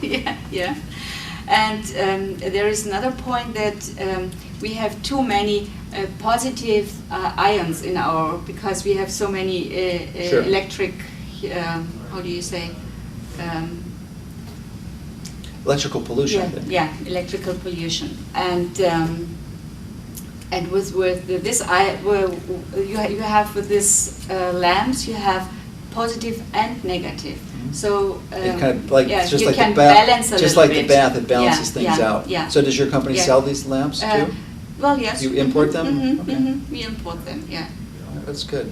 Yeah, yeah. And there is another point that we have too many positive ions in our, because we have so many Sure. electric, how do you say? Electrical pollution. Yeah, electrical pollution. And with this, you have with this lamps, you have positive and negative. So It kind of like, yeah, just you like can the bath, balance a just little like bit. the bath, it balances Yeah, things yeah, out. yeah. So does your company Yeah. sell these lamps too? Well, yes. You import them? Mhm, Okay. mhm, we import them. Yeah. That's good.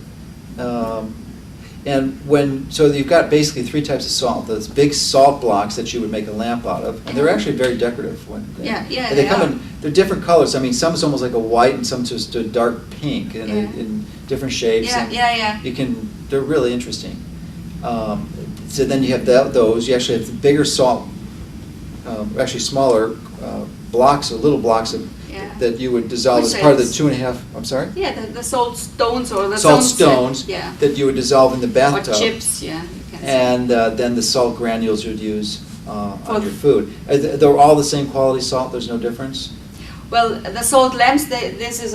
And so you've got basically three types of salt. Those big salt blocks that you would make a lamp out of, and they're actually very decorative. Yeah, they come in, they're different colors. I mean, some's almost like a white, and some's just a dark pink, and in different shapes. Yeah, and yeah. they're really interesting. So then you have those. You actually have the bigger salt, actually smaller blocks, or little blocks of. Yeah. That you would dissolve Which as part of the is- 2.5. I'm sorry. Yeah, the salt stones or the Salt stones yeah. that you would dissolve in the bathtub. Or chips, yeah. You can say. And then the salt granules you'd use on your food. They're all the same quality salt. There's no difference. Well, the salt lamps, this is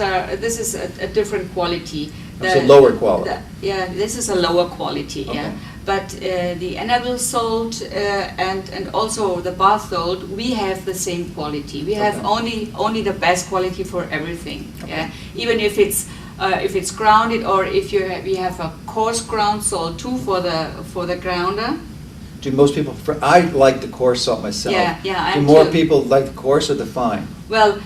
a different quality. It's a lower quality. Yeah, this is a lower quality. Okay. Yeah, but the edible salt and also the bath salt, we have the same quality. We have only the best quality for everything. Okay. Yeah, even if it's grounded, or if we have a coarse ground salt too for the grounder. Do most people? I like the coarse salt myself. Yeah, Do I more too. people like the coarse or the fine? Well,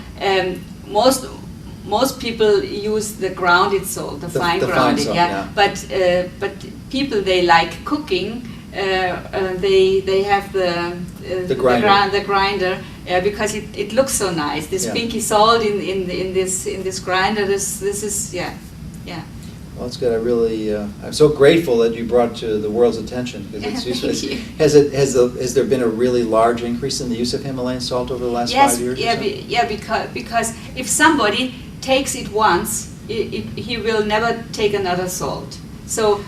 most people use the grounded salt, the fine fine grounded, salt, yeah. But people, they like cooking. They have the grinder because it looks so nice. This pinky salt in this grinder. This is yeah. Well, that's good. I'm so grateful that you brought it to the world's attention, because it's useful. Thank you. Has there been a really large increase in the use of Himalayan salt over the last 5 years? Because if somebody takes it once, he will never take another salt. So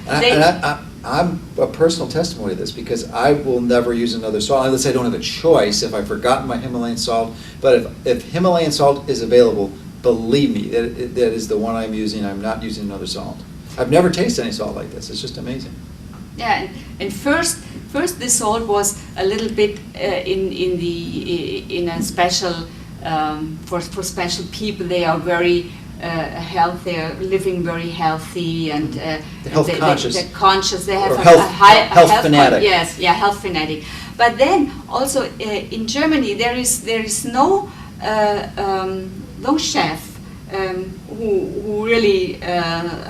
I'm a personal testimony to this, because I will never use another salt unless I don't have a choice, if I've forgotten my Himalayan salt. But if Himalayan salt is available, believe me, that is the one I'm using. I'm not using another salt. I've never tasted any salt like this. It's just amazing. Yeah, and first this salt was a little bit in a special for special people. They are very healthy. They are living very healthy, and health conscious. They're conscious. They have or a health fanatic. Yes, yeah, health fanatic. But then also in Germany there is no chef who really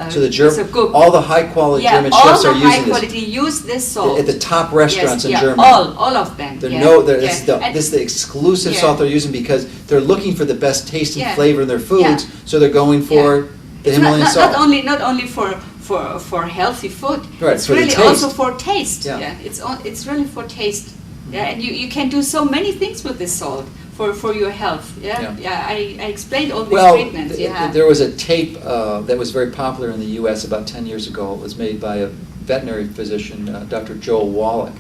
So the is a cook. all the high quality German chefs are using all the high quality use this salt at the top restaurants in Germany. All of them. This is the exclusive salt they're using, because they're looking for the best taste and flavor in their foods. So they're going for the Himalayan salt. Not only for healthy food. Right, it's for the really taste. also for taste. Yeah. It's really for taste. Yeah, and you can do so many things with this salt for your health. I explained all these treatments. There was a tape that was very popular in the U.S. about 10 years ago. It was made by a veterinary physician, Dr. Joel Wallach.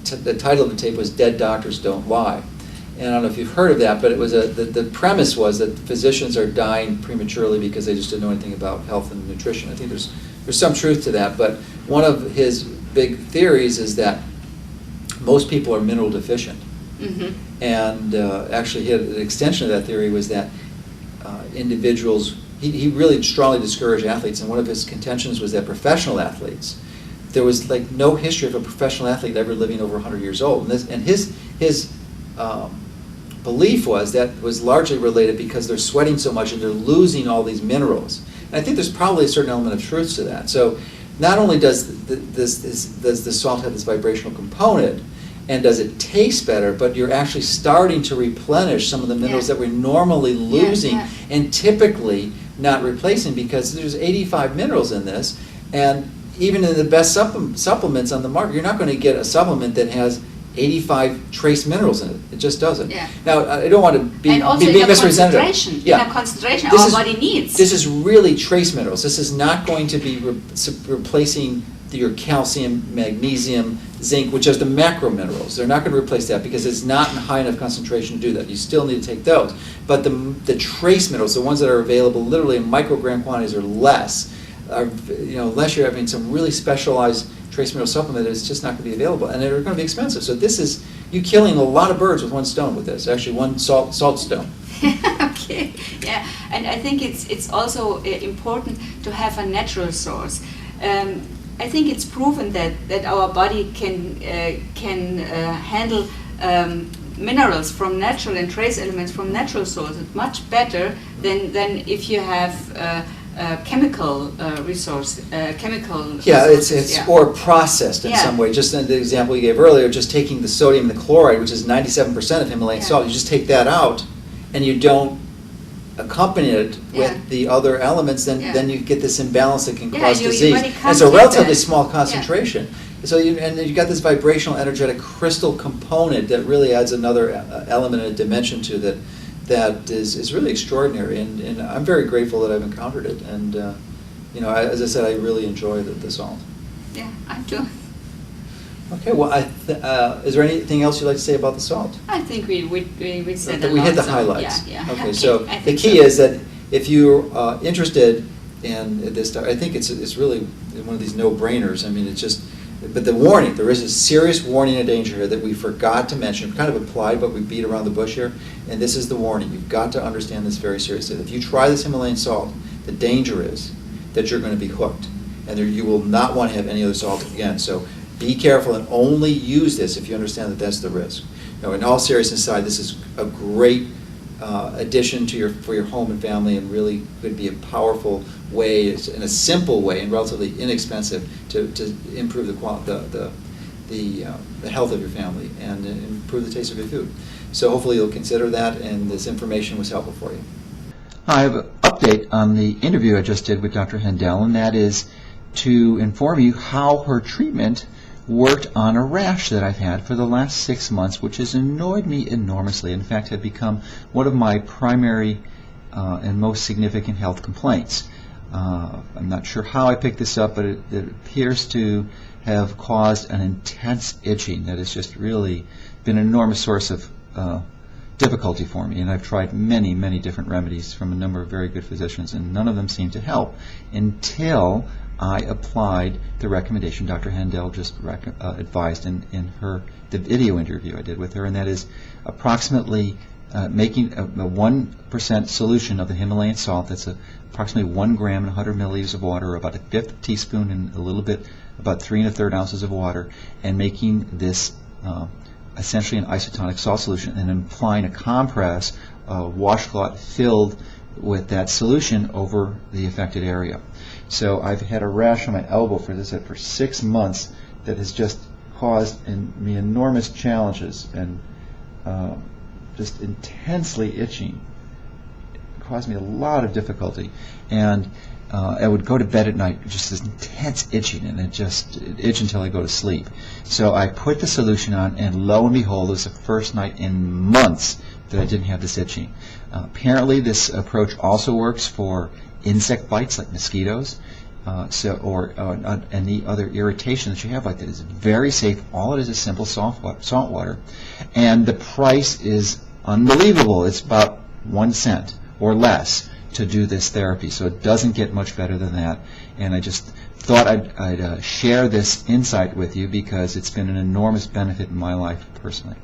The title of the tape was "Dead Doctors Don't Lie." And I don't know if you've heard of that, but it was the premise was that physicians are dying prematurely because they just didn't know anything about health and nutrition. I think there's some truth to that, but one of his big theories is that most people are mineral deficient. Mm-hmm. And actually, an extension of that theory was that individuals, he really strongly discouraged athletes, and one of his contentions was that professional athletes, there was like no history of a professional athlete ever living over 100 years old. And his belief was that was largely related because they're sweating so much and they're losing all these minerals. And I think there's probably a certain element of truth to that. So not only does the salt have this vibrational component, and does it taste better, but you're actually starting to replenish some of the minerals that we're normally losing and typically not replacing, because there's 85 minerals in this, and even in the best supplements on the market, you're not going to get a supplement that has 85 trace minerals in it. It just doesn't. Yeah. Now, I don't want to be misrepresentative. In a concentration our body needs. This is really trace minerals. This is not going to be replacing your calcium, magnesium, zinc, which is the macro minerals. They're not going to replace that because it's not in high enough concentration to do that. You still need to take those. But the trace minerals, the ones that are available literally in microgram quantities or less, unless you're having some really specialized trace mineral supplement, it's just not going to be available, and they're going to be expensive. So this is you killing a lot of birds with one stone with this. Actually, one salt stone. Okay, yeah, and I think it's also important to have a natural source. I think it's proven that our body can handle minerals from natural and trace elements from natural sources much better than if you have chemical resource, chemical. Yeah, resources. it's or processed in some way. Just in the example you gave earlier, just taking the sodium and the chloride, which is 97% of Himalayan salt, you just take that out, and you don't accompany it with the other elements, then you get this imbalance that can cause disease. It's a relatively small concentration. So you got this vibrational, energetic crystal component that really adds another element and a dimension to that is really extraordinary, and I'm very grateful that I've encountered it. And as I said, I really enjoy the salt. Yeah, I do. Okay, well, is there anything else you'd like to say about the salt? I think we said that we hit the highlights. Yeah. Okay, so the key is that if you're interested in this, I think it's really one of these no-brainers. I mean, it's just. But the warning, there is a serious warning and danger here that we forgot to mention. Kind of implied, but we beat around the bush here. And this is the warning. You've got to understand this very seriously. If you try this Himalayan salt, the danger is that you're going to be hooked. And you will not want to have any other salt again. So be careful and only use this if you understand that that's the risk. Now, in all seriousness aside, this is a great addition to for your home and family, and really could be a powerful way, in a simple way and relatively inexpensive, to improve the health of your family and improve the taste of your food. So hopefully you'll consider that, and this information was helpful for you. I have an update on the interview I just did with Dr. Hendel, and that is to inform you how her treatment worked on a rash that I've had for the last 6 months, which has annoyed me enormously. In fact, had become one of my primary and most significant health complaints. I'm not sure how I picked this up, but it appears to have caused an intense itching that has just really been an enormous source of difficulty for me. And I've tried many, many different remedies from a number of very good physicians, and none of them seem to help until I applied the recommendation Dr. Hendel just advised in the video interview I did with her, and that is approximately making a 1% solution of the Himalayan salt. That's approximately 1 gram in 100 milliliters of water, or about a 1/5 teaspoon and a little bit, about 3 1/3 ounces of water, and making this essentially an isotonic salt solution, and applying a compress, washcloth filled with that solution over the affected area. So I've had a rash on my elbow for 6 months that has just caused me enormous challenges, and just intensely itching. It caused me a lot of difficulty, and I would go to bed at night just this intense itching, and it itched until I go to sleep. So I put the solution on, and lo and behold, it was the first night in months that I didn't have this itching. Apparently this approach also works for insect bites like mosquitoes, or any other irritation that you have like that. It's very safe. All it is simple salt water, and the price is unbelievable. It's about 1 cent or less to do this therapy, so it doesn't get much better than that. And I just thought I'd share this insight with you because it's been an enormous benefit in my life personally.